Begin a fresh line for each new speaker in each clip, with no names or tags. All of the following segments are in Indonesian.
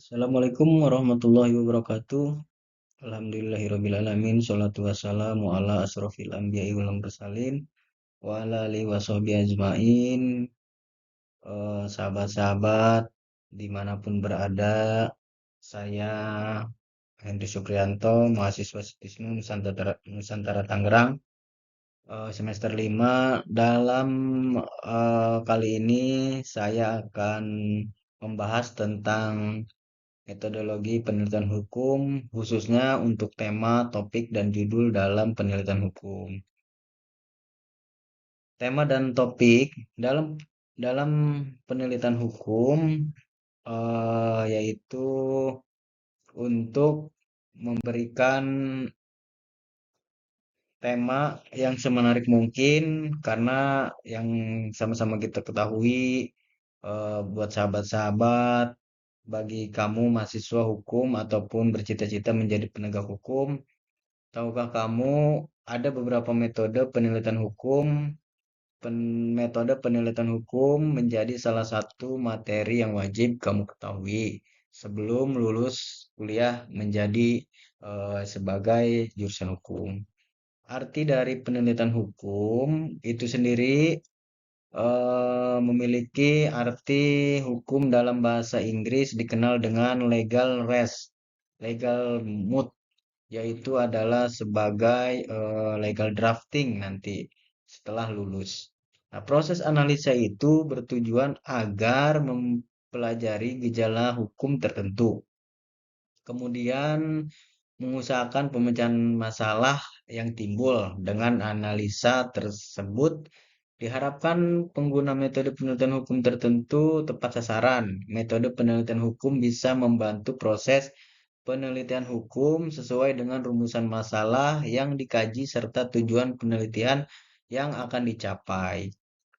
Assalamualaikum warahmatullahi wabarakatuh. Alhamdulillahirrabbilalamin. Salatu wassalamu ala asrofil anbiya'i wal mursalin. Wa ala alihi wa sahbihi ajma'in. Sahabat-sahabat dimanapun berada, saya Henry Suprianto, mahasiswa Sutisnu Nusantara Tangerang, semester 5. Dalam kali ini saya akan membahas tentang metodologi penelitian hukum, khususnya untuk tema, topik, dan judul dalam penelitian hukum. Tema dan topik dalam dalam penelitian hukum yaitu untuk memberikan tema yang semenarik mungkin karena yang sama-sama kita ketahui buat sahabat-sahabat bagi kamu mahasiswa hukum ataupun bercita-cita menjadi penegak hukum. Tahukah kamu ada beberapa metode penelitian hukum? Metode penelitian hukum menjadi salah satu materi yang wajib kamu ketahui sebelum lulus kuliah menjadi sebagai jurusan hukum. Arti dari penelitian hukum itu sendiri memiliki arti hukum dalam bahasa Inggris dikenal dengan legal res, legal mood, yaitu adalah sebagai legal drafting nanti setelah lulus. Nah, proses analisa itu bertujuan agar mempelajari gejala hukum tertentu. Kemudian mengusahakan pemecahan masalah yang timbul dengan analisa tersebut. Diharapkan pengguna metode penelitian hukum tertentu tepat sasaran. Metode penelitian hukum bisa membantu proses penelitian hukum sesuai dengan rumusan masalah yang dikaji serta tujuan penelitian yang akan dicapai.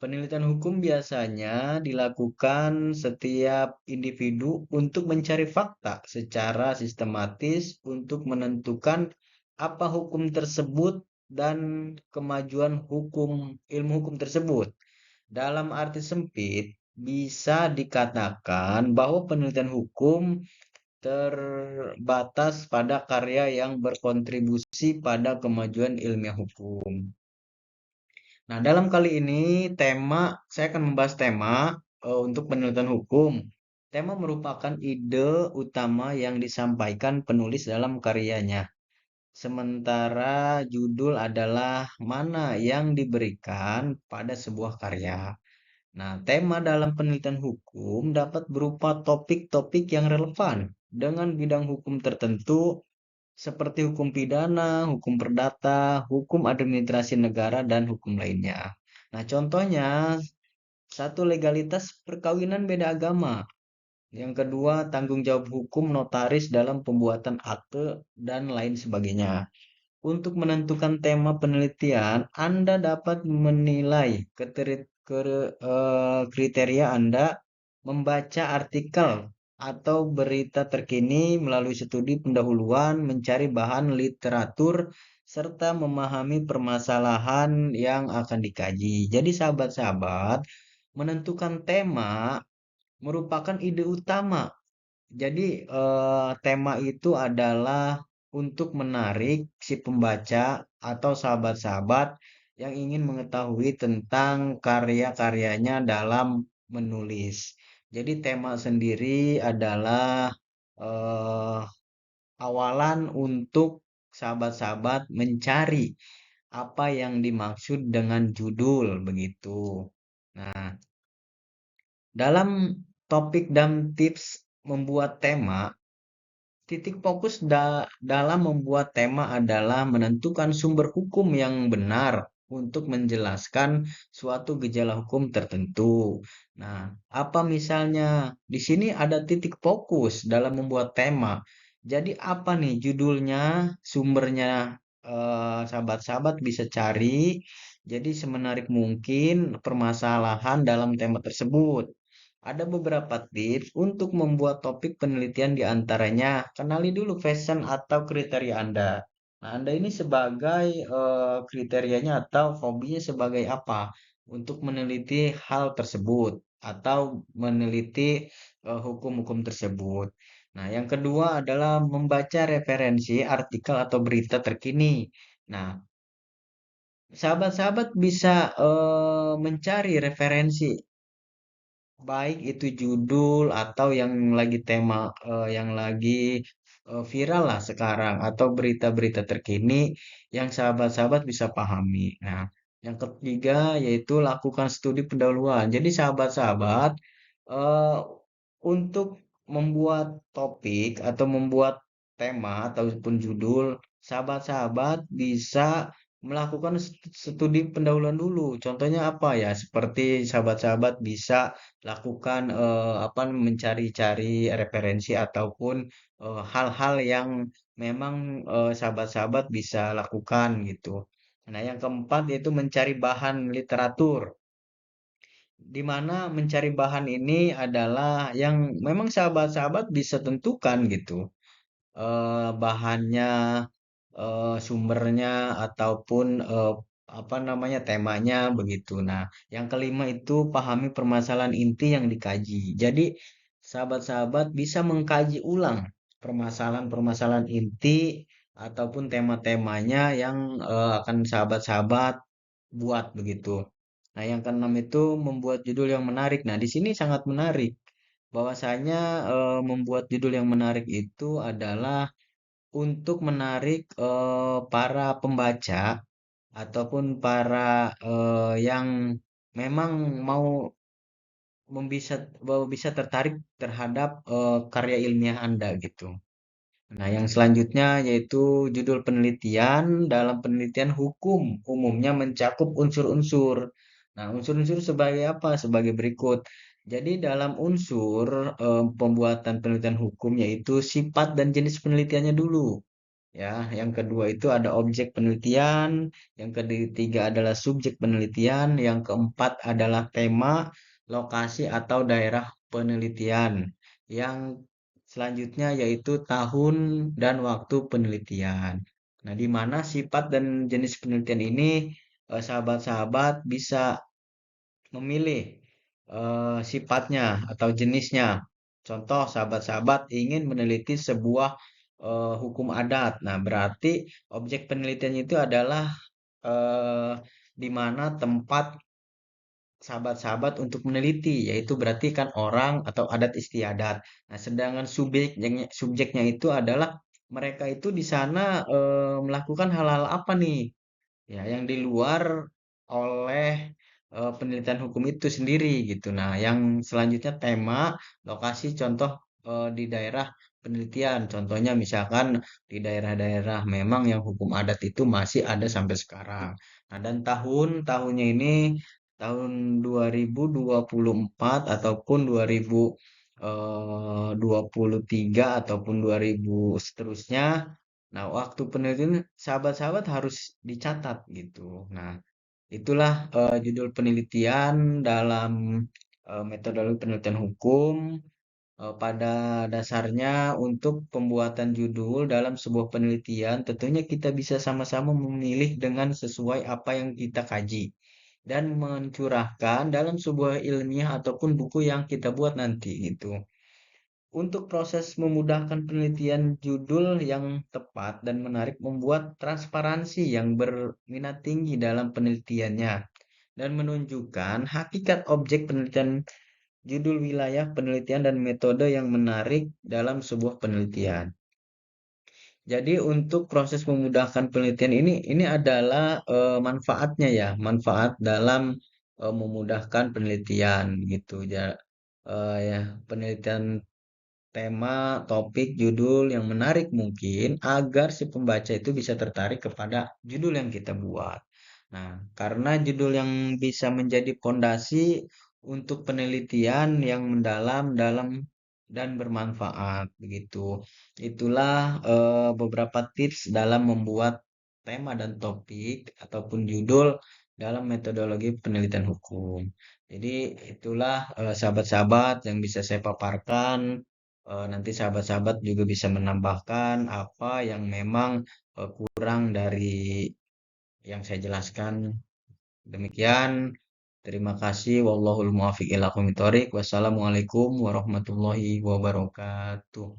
Penelitian hukum biasanya dilakukan setiap individu untuk mencari fakta secara sistematis untuk menentukan apa hukum tersebut dan kemajuan ilmu hukum tersebut. Dalam arti sempit, bisa dikatakan bahwa penelitian hukum terbatas pada karya yang berkontribusi pada kemajuan ilmiah hukum. Nah, dalam kali ini saya akan membahas tema untuk penelitian hukum. Tema merupakan ide utama yang disampaikan penulis dalam karyanya. Sementara judul adalah mana yang diberikan pada sebuah karya. Nah, tema dalam penelitian hukum dapat berupa topik-topik yang relevan dengan bidang hukum tertentu seperti hukum pidana, hukum perdata, hukum administrasi negara, dan hukum lainnya. Nah, contohnya, satu legalitas perkawinan beda agama. Yang kedua, tanggung jawab hukum notaris dalam pembuatan akte, dan lain sebagainya. Untuk menentukan tema penelitian, Anda dapat menilai kriteria Anda membaca artikel atau berita terkini melalui studi pendahuluan, mencari bahan literatur, serta memahami permasalahan yang akan dikaji. Jadi sahabat-sahabat, menentukan tema merupakan ide utama. Jadi tema itu adalah untuk menarik si pembaca atau sahabat-sahabat yang ingin mengetahui tentang karya-karyanya dalam menulis. Jadi tema sendiri adalah eh, awalan untuk sahabat-sahabat mencari apa yang dimaksud dengan judul begitu. Nah, dalam topik dan tips membuat tema, titik fokus dalam membuat tema adalah menentukan sumber hukum yang benar untuk menjelaskan suatu gejala hukum tertentu. Nah, apa misalnya di sini ada titik fokus dalam membuat tema. Jadi apa nih judulnya, sumbernya sahabat-sahabat bisa cari. Jadi semenarik mungkin permasalahan dalam tema tersebut. Ada beberapa tips untuk membuat topik penelitian di antaranya. Kenali dulu fashion atau kriteria Anda. Nah, Anda ini sebagai kriterianya atau hobinya sebagai apa untuk meneliti hal tersebut atau meneliti hukum-hukum tersebut. Nah, yang kedua adalah membaca referensi artikel atau berita terkini. Nah, sahabat-sahabat bisa mencari referensi baik itu judul atau yang lagi tema yang lagi viral lah sekarang atau berita-berita terkini yang sahabat-sahabat bisa pahami. Nah, yang ketiga yaitu lakukan studi pendahuluan. Jadi sahabat-sahabat eh, untuk membuat topik atau membuat tema ataupun judul, sahabat-sahabat bisa melakukan studi pendahuluan dulu. Contohnya apa ya? Seperti sahabat-sahabat bisa lakukan apa mencari-cari referensi ataupun hal-hal yang memang sahabat-sahabat bisa lakukan gitu. Nah, yang keempat yaitu mencari bahan literatur, di mana mencari bahan ini adalah yang memang sahabat-sahabat bisa tentukan gitu. Bahannya, sumbernya ataupun apa namanya temanya begitu. Nah, yang kelima itu pahami permasalahan inti yang dikaji. Jadi, sahabat-sahabat bisa mengkaji ulang permasalahan-permasalahan inti ataupun tema-temanya yang akan sahabat-sahabat buat begitu. Nah, yang keenam itu membuat judul yang menarik. Nah, di sini sangat menarik. Bahwasanya membuat judul yang menarik itu adalah untuk menarik para pembaca ataupun para yang memang mau bisa tertarik terhadap karya ilmiah Anda gitu. Nah, yang selanjutnya yaitu judul penelitian. Dalam penelitian hukum umumnya mencakup unsur-unsur. Nah, unsur-unsur sebagai apa? Sebagai berikut. Jadi dalam unsur pembuatan penelitian hukum yaitu sifat dan jenis penelitiannya dulu. Ya, yang kedua itu ada objek penelitian, yang ketiga adalah subjek penelitian, yang keempat adalah tema, lokasi atau daerah penelitian. Yang selanjutnya yaitu tahun dan waktu penelitian. Nah, di mana sifat dan jenis penelitian ini sahabat-sahabat bisa memilih sifatnya atau jenisnya. Contoh, sahabat-sahabat ingin meneliti sebuah hukum adat. Nah, berarti objek penelitiannya itu adalah eh, di mana tempat sahabat-sahabat untuk meneliti, yaitu berarti kan orang atau adat istiadat. Nah, sedangkan subjeknya itu adalah mereka itu di sana melakukan hal-hal apa nih? Ya, yang di luar oleh penelitian hukum itu sendiri gitu. Nah, yang selanjutnya tema, lokasi, contoh di daerah penelitian. Contohnya misalkan di daerah-daerah memang yang hukum adat itu masih ada sampai sekarang. Nah, dan tahunnya ini tahun 2024 ataupun 2023 ataupun 2000 seterusnya. Nah, waktu penelitian sahabat-sahabat harus dicatat gitu. Nah, itulah judul penelitian dalam metodologi penelitian hukum. Pada dasarnya untuk pembuatan judul dalam sebuah penelitian, tentunya kita bisa sama-sama memilih dengan sesuai apa yang kita kaji dan mencurahkan dalam sebuah ilmiah ataupun buku yang kita buat nanti gitu. Untuk proses memudahkan penelitian judul yang tepat dan menarik membuat transparansi yang berminat tinggi dalam penelitiannya dan menunjukkan hakikat objek penelitian, judul wilayah penelitian dan metode yang menarik dalam sebuah penelitian. Jadi untuk proses memudahkan penelitian ini adalah manfaatnya ya, manfaat dalam memudahkan penelitian gitu ya. Ya, penelitian tema, topik, judul yang menarik mungkin agar si pembaca itu bisa tertarik kepada judul yang kita buat. Nah, karena judul yang bisa menjadi pondasi untuk penelitian yang mendalam dalam dan bermanfaat begitu. Itulah beberapa tips dalam membuat tema dan topik ataupun judul dalam metodologi penelitian hukum. Jadi itulah sahabat-sahabat yang bisa saya paparkan. Nanti sahabat-sahabat juga bisa menambahkan apa yang memang kurang dari yang saya jelaskan. Demikian. Terima kasih. Wallahul muwaffiq ila aqwamit thoriq. Wassalamualaikum warahmatullahi wabarakatuh.